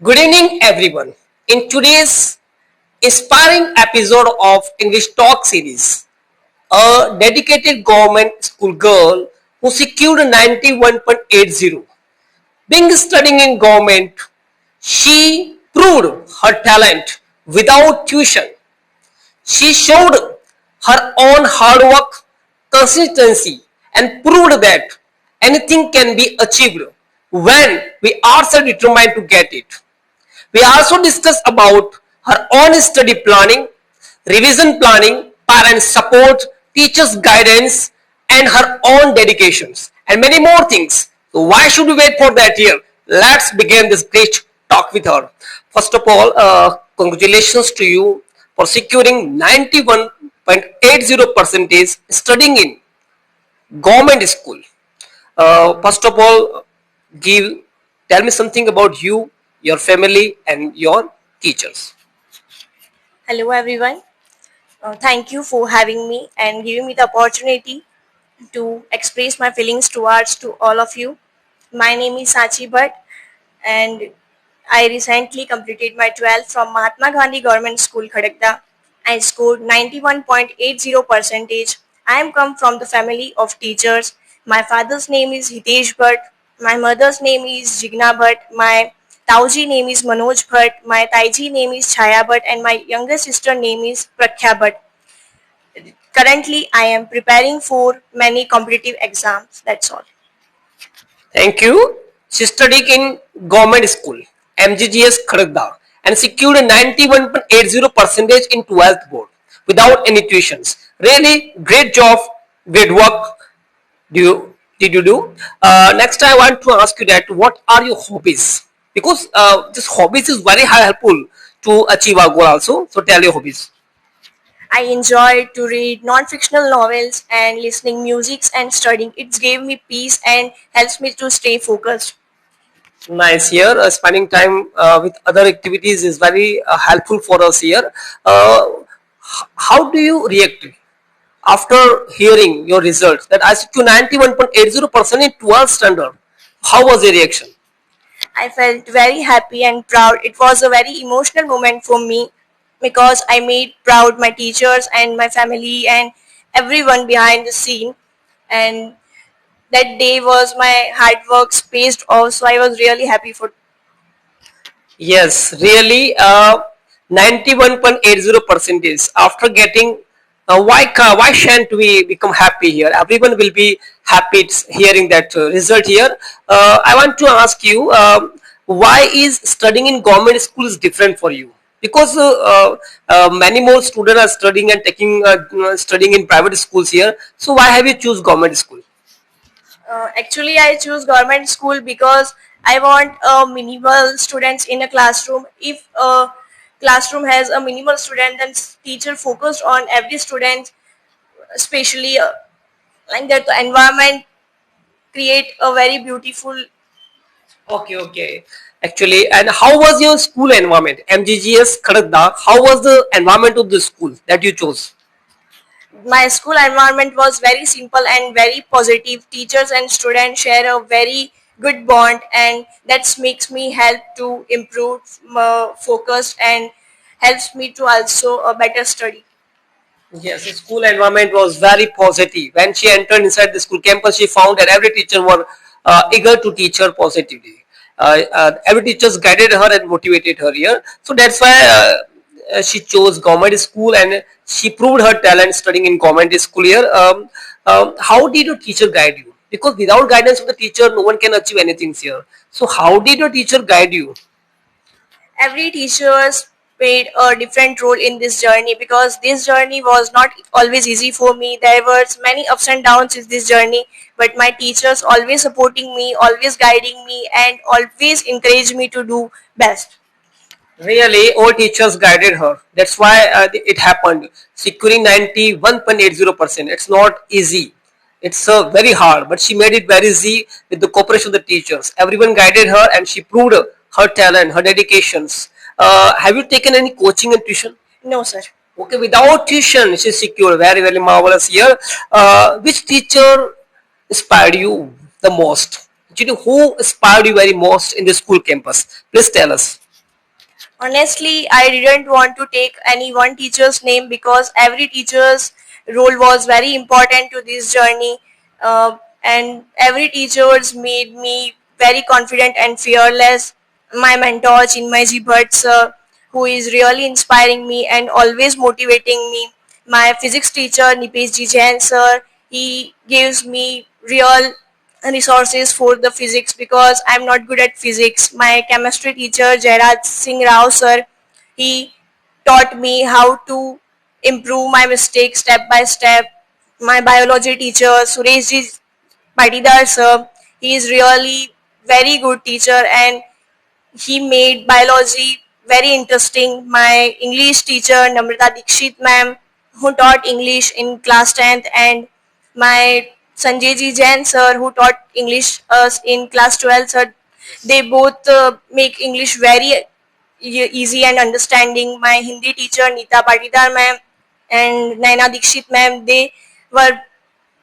Good evening, everyone. In today's inspiring episode of English Talk series, a dedicated government school girl who secured 91.80. Being studying in government, she proved her talent without tuition. She showed her own hard work, consistency, and proved that anything can be achieved when we are so determined to get it. We also discuss about her own study planning, revision planning, parent support, teachers guidance, and her own dedications, and many more things. So why should we wait for that year? Let's begin this great talk with her. First of all, congratulations to you for securing 91.80 percentage studying in government school. First of all, give tell me something about you, your family, and your teachers. Hello, everyone. Thank you for having me and giving me the opportunity to express my feelings towards to all of you. My name is Sachi Bhatt, and I recently completed my 12th from Mahatma Gandhi Government School, Khadagda. I scored 91.80 percentage. I am come from the family of teachers. My father's name is Hitesh Bhatt. My mother's name is Jigna Bhatt. My Tauji name is Manoj Bhatt. My Taiji name is Chaya Bhatt, and my younger sister name is Prakhya Bhatt. Currently, I am preparing for many competitive exams. That's all. Thank you. She studied in government school, MGGS Kharagda, and secured a 91.80 percentage in 12th board without any tuitions. Really great job, great work. Did you do? Next, I want to ask you that what are your hobbies? Because this hobbies is very helpful to achieve our goal also. So tell your hobbies. I enjoy to read non-fictional novels and listening music and studying. It gave me peace and helps me to stay focused. Nice here. Spending time with other activities is very helpful for us here. How do you react after hearing your results that I secured 91.80% in 12th standard? How was your reaction? I felt very happy and proud. It was a very emotional moment for me because I made proud my teachers and my family and everyone behind the scene. And that day was my hard work spaced off, so I was really happy for. Yes, really, 91.80 percentage. After getting, why shan't we become happy here? Everyone will be happy hearing that result here. I want to ask you, why is studying in government school is different for you? Because many more students are studying and taking studying in private schools here. So why have you choose government school? Actually, I choose government school because I want minimal students in a classroom. If a classroom has a minimal student, then teacher focused on every student, especially like that. The environment create a very beautiful. Okay, okay. Actually, and how was your school environment? MGGS Kharagda, how was the environment of the school that you chose? My school environment was very simple and very positive. Teachers and students share a very good bond, and that makes me help to improve focus and helps me to also a better study. Yes, the school environment was very positive. When she entered inside the school campus, she found that every teacher were eager to teach her positively. Every teachers guided her and motivated her here. So that's why she chose government school and she proved her talent studying in government school here. How did your teacher guide you? Because without guidance of the teacher, no one can achieve anything here. So how did your teacher guide you? Every teacher played a different role in this journey because this journey was not always easy for me. There were many ups and downs in this journey, but my teachers always supporting me, always guiding me, and always encouraged me to do best. Really, all teachers guided her. That's why it happened. Securing 91.80%. It's not easy. It's very hard, but she made it very easy with the cooperation of the teachers. Everyone guided her and she proved her talent, her dedications. Have you taken any coaching and tuition? No, sir. Okay, without tuition, she secured. Very, very marvelous here. Which teacher inspired you the most? Actually, who inspired you very most in the school campus? Please tell us. Honestly, I didn't want to take any one teacher's name because every teacher's role was very important to this journey. And every teacher's made me very confident and fearless. My mentor, Chinmayji Bhatt sir, who is really inspiring me and always motivating me. My physics teacher, Nipeshji Jain sir, he gives me real resources for the physics because I'm not good at physics. My chemistry teacher Jairaj Singh Rao sir, he taught me how to improve my mistakes step by step. My biology teacher Sureshji Patidar sir, he is really very good teacher and he made biology very interesting. My English teacher Namrata Dikshit ma'am, who taught English in class 10th, and my Sanjay Ji Jain sir, who taught English us in class 12th, sir, they both make English very easy and understanding. My Hindi teacher Neeta Patidar ma'am and Naina Dikshit ma'am, they were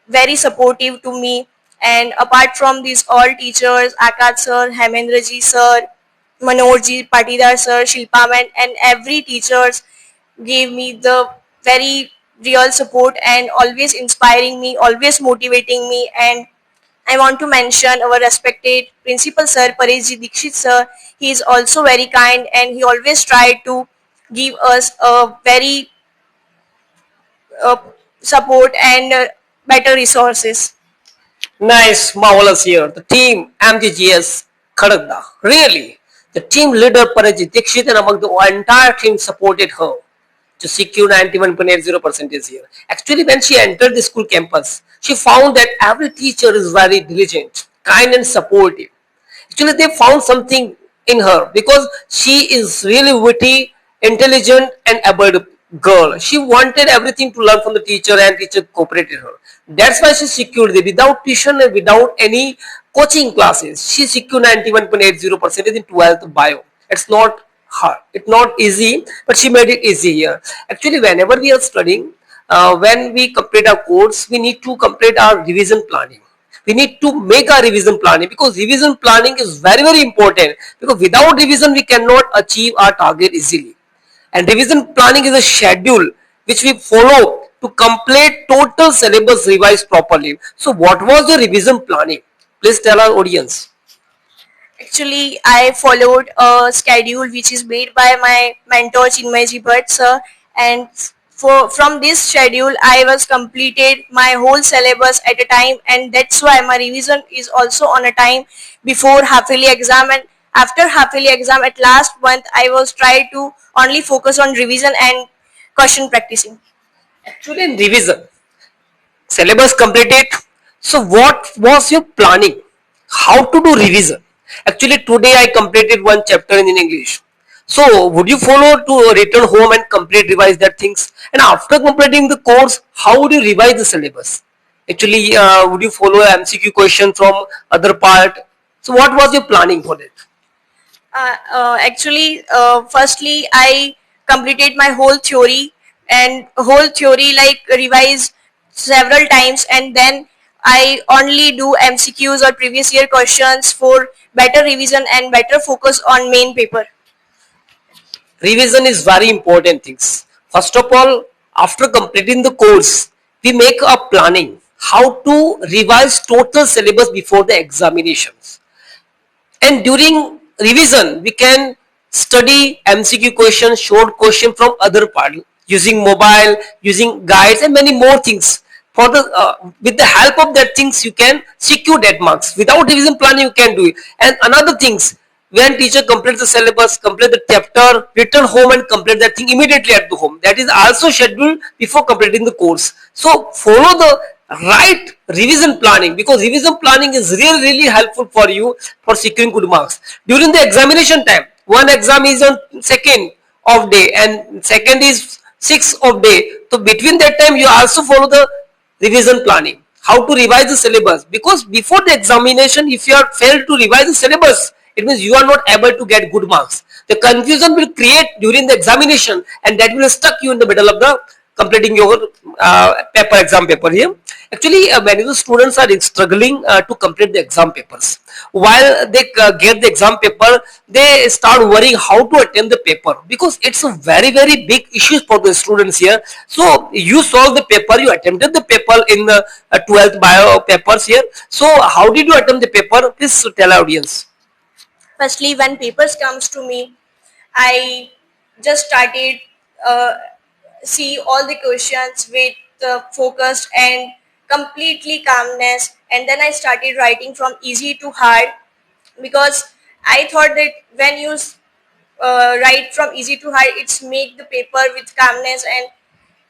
very supportive to me. And apart from these all teachers, Akash sir, Hemendra ji sir, Manoj ji, Patidar sir, Shilpa ma'am, and every teachers gave me the very real support and always inspiring me, always motivating me. And I want to mention our respected principal sir, Pareshji Dikshit sir. He is also very kind and he always tried to give us a very uh, support and better resources. Nice, marvelous here. The team MGGS Khadagda. Really, the team leader Parajit Dikshit and among the entire team supported her to secure 91.80% here. Actually, when she entered the school campus, she found that every teacher is very diligent, kind and supportive. Actually, they found something in her because she is really witty, intelligent, and able girl. She wanted everything to learn from the teacher, and teacher cooperated her. That's why she secured it without tuition and without any coaching classes. She secured 91.80% in 12th bio. It's not hard. It's not easy, but she made it easy here. Actually, whenever we are studying, when we complete our course, we need to complete our revision planning. We need to make a revision planning because revision planning is very important, because without revision we cannot achieve our target easily. And revision planning is a schedule which we follow to complete total syllabus revised properly. So what was the revision planning? Please tell our audience. Actually, I followed a schedule which is made by my mentor Chinmayji Bhatt sir, and for from this schedule I was completed my whole syllabus at a time, and that's why my revision is also on a time before half yearly exam. And after half yearly exam at last month, I was trying to only focus on revision and question practicing. Actually, in revision, syllabus completed. So what was your planning? How to do revision? Actually, today I completed one chapter in English. So would you follow to return home and complete revise that things? And after completing the course, how would you revise the syllabus? Actually, would you follow MCQ question from other part? So what was your planning for that? Firstly, I completed my whole theory and whole theory like revised several times, and then I only do MCQs or previous year questions for better revision and better focus on main paper. Revision is very important things. First of all, after completing the course, we make a planning how to revise total syllabus before the examinations. And during revision, we can study MCQ question, short question from other part using mobile, using guides, and many more things. For the with the help of that things, you can secure that marks. Without revision planning, you can do it. And another things, when teacher completes the syllabus, complete the chapter, return home and complete that thing immediately at the home. That is also scheduled before completing the course. So follow the right revision planning, because revision planning is really helpful for you for securing good marks during the examination time. One exam is on 2nd of day and second is 6th of day, so between that time you also follow the revision planning, how to revise the syllabus, because before the examination if you are failed to revise the syllabus, it means you are not able to get good marks. The confusion will create during the examination and that will stuck you in the middle of the completing your paper exam paper here. Actually, many of the students are struggling to complete the exam papers. While they get the exam paper, they start worrying how to attempt the paper, because it's a very big issue for the students here. So you solve the paper, you attempted the paper in the 12th bio papers here. So how did you attempt the paper? Please tell our audience. Firstly, when papers comes to me, I just started uh, see all the questions with focused and completely calmness, and then I started writing from easy to hard, because I thought that when you write from easy to hard, it's make the paper with calmness, and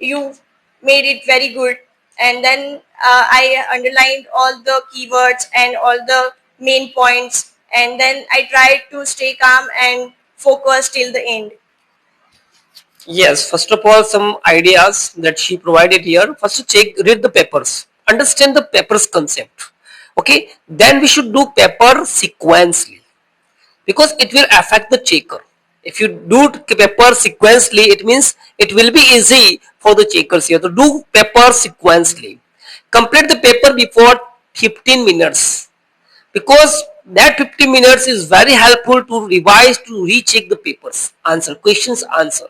you made it very good. And then I underlined all the keywords and all the main points, and then I tried to stay calm and focus till the end. Yes, first of all, some ideas that she provided here. First, check, read the papers, understand the papers concept. Okay, then we should do paper sequentially, because it will affect the checker. If you do paper sequentially, it means it will be easy for the checkers here to do paper sequentially. Complete the paper before 15 minutes, because that 50 minutes is very helpful to revise, to recheck the papers answer, questions answer.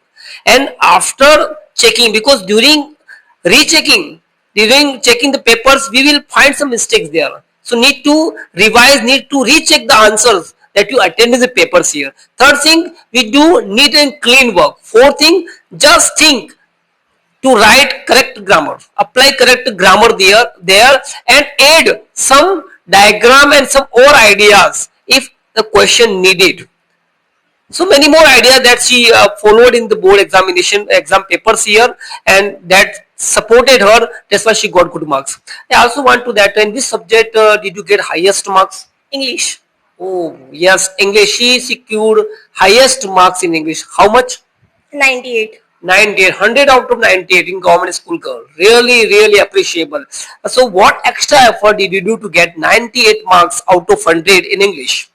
And after checking, because during rechecking, during checking the papers, we will find some mistakes there, so need to revise, need to recheck the answers that you attended the papers here. Third thing, we do neat and clean work. Fourth thing, just think to write correct grammar, apply correct grammar there, and add some diagram and some more ideas if the question needed. So many more ideas that she followed in the board examination exam papers here, and that supported her. That's why she got good marks. I also want to that, in which subject did you get highest marks? English. Oh yes, English. She secured highest marks in English. How much? 98. 98, 100 out of 98 in government school girl. Really appreciable. So what extra effort did you do to get 98 marks out of 100 in English?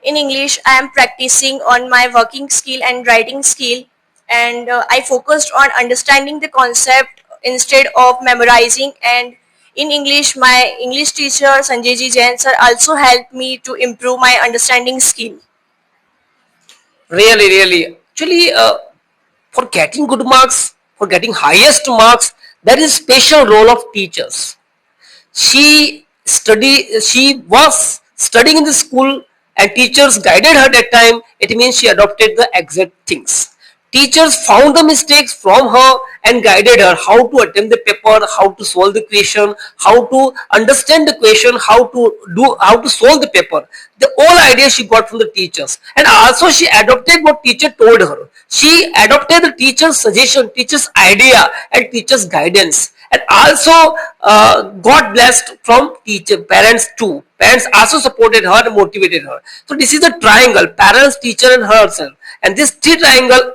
In English, I am practicing on my working skill and writing skill, and I focused on understanding the concept instead of memorizing. And in English, my English teacher Sanjay Ji Jain sir also helped me to improve my understanding skill. Really. Actually, for getting good marks, for getting highest marks, there is special role of teachers. She was studying in the school, and teachers guided her that time. It means she adopted the exact things. Teachers found the mistakes from her and guided her how to attempt the paper, how to solve the question, how to understand the question, how to solve the paper. The whole idea she got from the teachers, and also she adopted what teacher told her. She adopted the teacher's suggestion, teacher's idea, and teacher's guidance, and also got blessed from teacher parents too. Parents also supported her and motivated her. So this is the triangle: parents, teacher, and herself. And this three triangle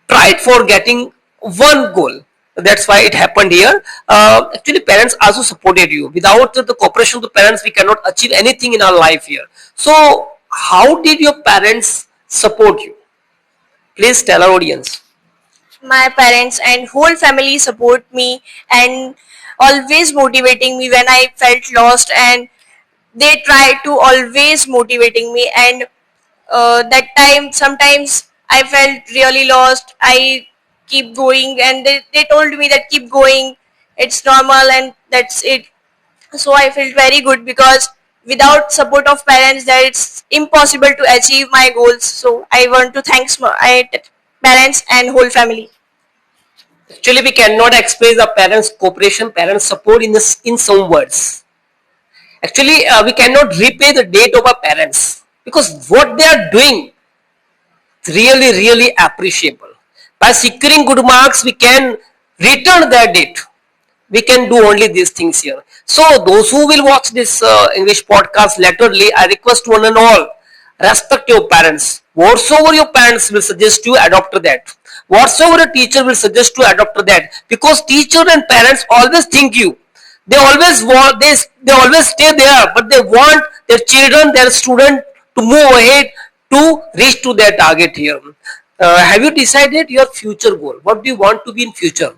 tried for getting one goal. That's why it happened here. Actually, parents also supported you. Without the cooperation of the parents, we cannot achieve anything in our life here. So how did your parents support you? Please tell our audience. My parents and whole family support me and always motivating me when I felt lost, and they try to always motivating me. And that time sometimes I felt really lost, I keep going, and they told me that keep going, it's normal, and that's it. So I felt very good, because without support of parents that it's impossible to achieve my goals. So I want to thanks my parents and whole family. Actually, we cannot express our parents' cooperation, parents' support in some words. Actually, we cannot repay the debt of our parents, because what they are doing is really appreciable. By securing good marks, we can return their debt. We can do only these things here. So those who will watch this English podcast laterally, I request one and all, respect your parents. Whatsoever your parents will suggest you, adopt that. Whatsoever a teacher will suggest to adopt that, because teacher and parents always think you. They always want they always stay there, but they want their children, their student to move ahead, to reach to their target here. Have you decided your future goal? What do you want to be in future?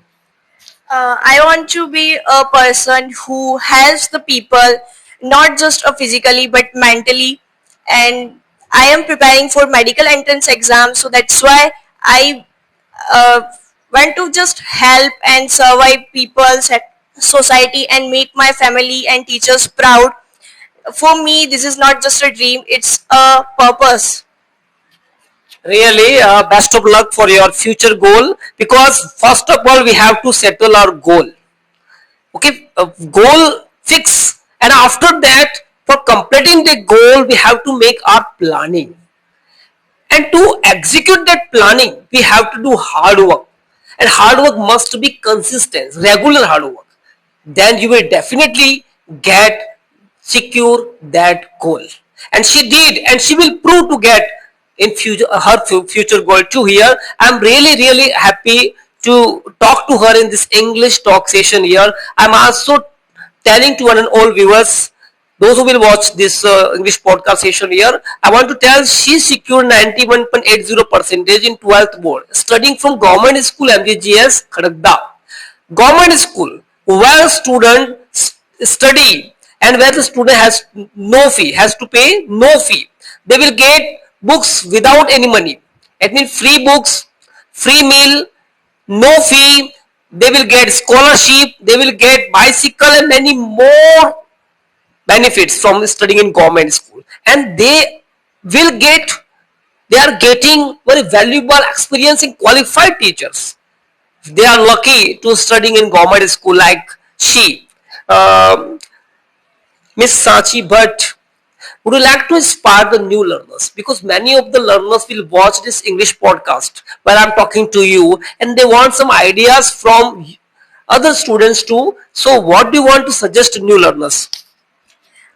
I want to be a person who helps the people, not just physically but mentally. And I am preparing for medical entrance exam, so that's why I uh, want to just help and survive people's society and make my family and teachers proud. For me, this is not just a dream; it's a purpose. Really, best of luck for your future goal, because first of all we have to settle our goal. Okay, goal fix, and after that, for completing the goal we have to make our planning, and to execute that planning we have to do hard work, and hard work must be consistent, regular hard work. Then you will definitely get secure that goal. And she did, and she will prove to get in future her future goal too. Here I'm really happy to talk to her in this English talk session here. I'm also telling to one and all viewers, those who will watch this English podcast session here, I want to tell she secured 91.80 percentage in 12th board, studying from government school MGGS Khadagda. Government school where student study, and where the student has no fee, has to pay no fee. They will get books without any money. It means free books, free meal, no fee. They will get scholarship, they will get bicycle and many more benefits from studying in government school. And will get they are getting very valuable experience in qualified teachers. They are lucky to studying in government school like she. Um Miss Sachi Bhatt, would you like to inspire the new learners? Because many of the learners will watch this English podcast while I'm talking to you, and they want some ideas from other students too. So, what do you want to suggest to new learners?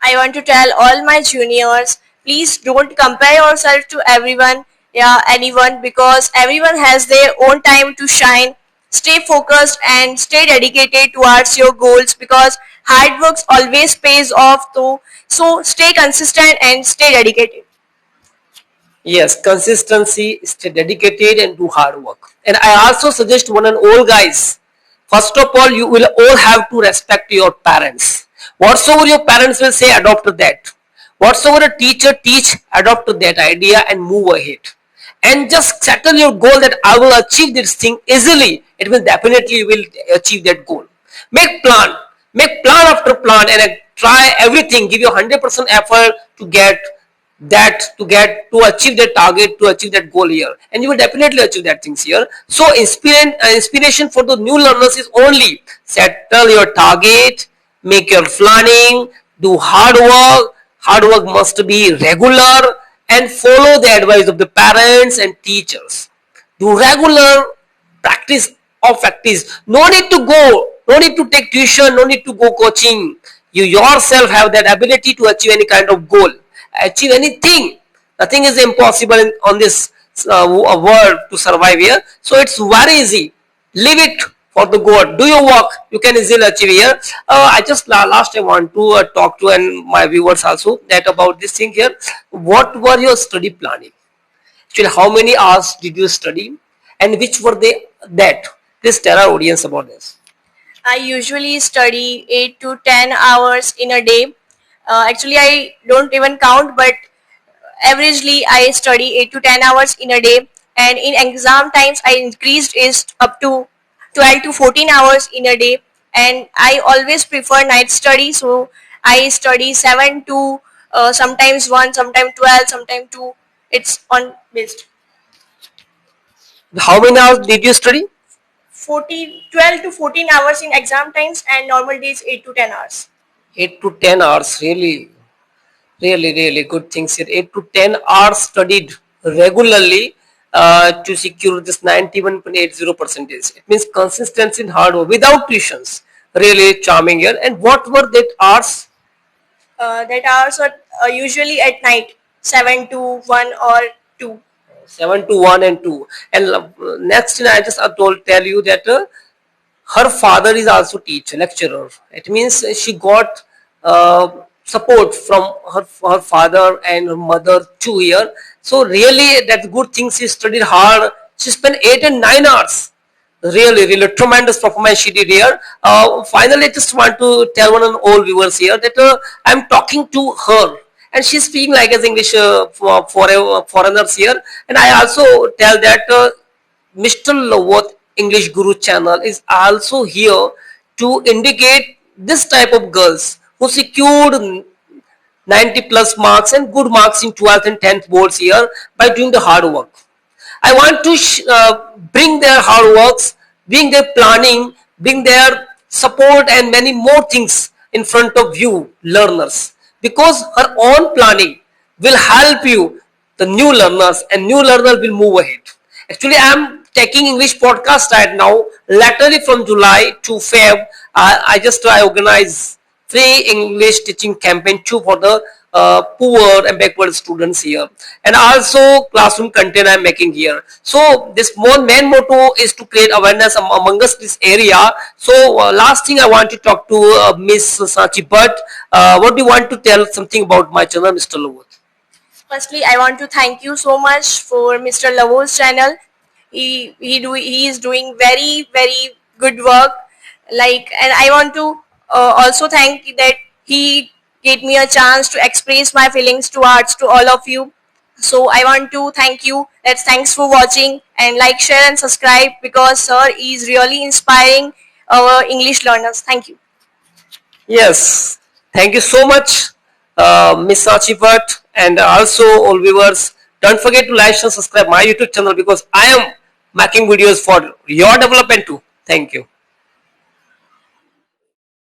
I want to tell all my juniors, please don't compare yourself to everyone, yeah, anyone, because everyone has their own time to shine. Stay focused and stay dedicated towards your goals, because hard work always pays off though. So stay consistent and stay dedicated. Yes, consistency, stay dedicated, and do hard work. And I also suggest one and all guys, first of all, you will all have to respect your parents. Whatsoever your parents will say, adopt that. Whatsoever a teacher teach, adopt that idea and move ahead. And just settle your goal that I will achieve this thing easily. It will definitely you will achieve that goal. Make plan, make plan after plan, and try everything. Give your 100% effort to get to achieve that target, to achieve that goal here, and you will definitely achieve that things here. So inspiration for the new learners is only settle your target, make your planning, do hard work must be regular, and follow the advice of the parents and teachers. Do regular practice of practice. No need to go, no need to take tuition, no need to go coaching. You yourself have that ability to achieve any kind of goal, achieve anything. Nothing is impossible on this world to survive here. So it's very easy. Leave it for the God. Do your work. You can easily achieve here. I just last I want to talk to and my viewers also that about this thing here. What were your study planning? Actually, how many hours did you study, and which were they that? Please tell our audience about this. I usually study 8 to 10 hours in a day. Actually, I don't even count, but averagely I study 8 to 10 hours in a day. And in exam times, I increased it up to 12 to 14 hours in a day. And I always prefer night study, so I study 7 to sometimes 1, sometimes 12, sometimes 2. It's on based. How many hours did you study? 12 to 14 hours in exam times, and normal days 8 to 10 hours. 8 to 10 hours. Really good things here. 8 to 10 hours studied regularly to secure this 91.80 percentage. It means consistency in hard work without tuitions. Really charming here. And what were that hours? That hours are usually at night, 7 to 1 or 2. 7 to 1 and 2. And next thing I just tell you that her father is also teacher, lecturer. It means she got support from her father and her mother too here. So really that's good thing. She studied hard. She spent 8 and 9 hours. Really tremendous performance she did here. Finally, I just want to tell one and all viewers here that I'm talking to her, and she's speaking like as English for foreigners here. And I also tell that Mr. Lowath English Guru channel is also here to indicate this type of girls who secured 90 plus marks and good marks in 12th and 10th boards here by doing the hard work. I want to bring their hard works, bring their planning, bring their support and many more things in front of you learners, because her own planning will help you, the new learners, and new learner will move ahead. Actually, I am taking English podcast right now. Laterally from July to Feb, I organize free English teaching campaign too for the poor and backward students here, and also classroom content I'm making here. So this main motto is to create awareness among us this area. So last thing I want to talk to Miss Sachi Bhatt. What do you want to tell something about my channel, Mr. Lowath? Firstly, I want to thank you so much for Mr. Lavo's channel. He is doing very good work. Like, and I want to also thank that he gave me a chance to express my feelings towards to all of you. So I want to thank you. Thanks for watching, and like, share, and subscribe, because sir is really inspiring our English learners. Thank you. Yes, thank you so much, Miss Sachi Bhatt, and also all viewers. Don't forget to like and subscribe my YouTube channel, because I am making videos for your development too. Thank you.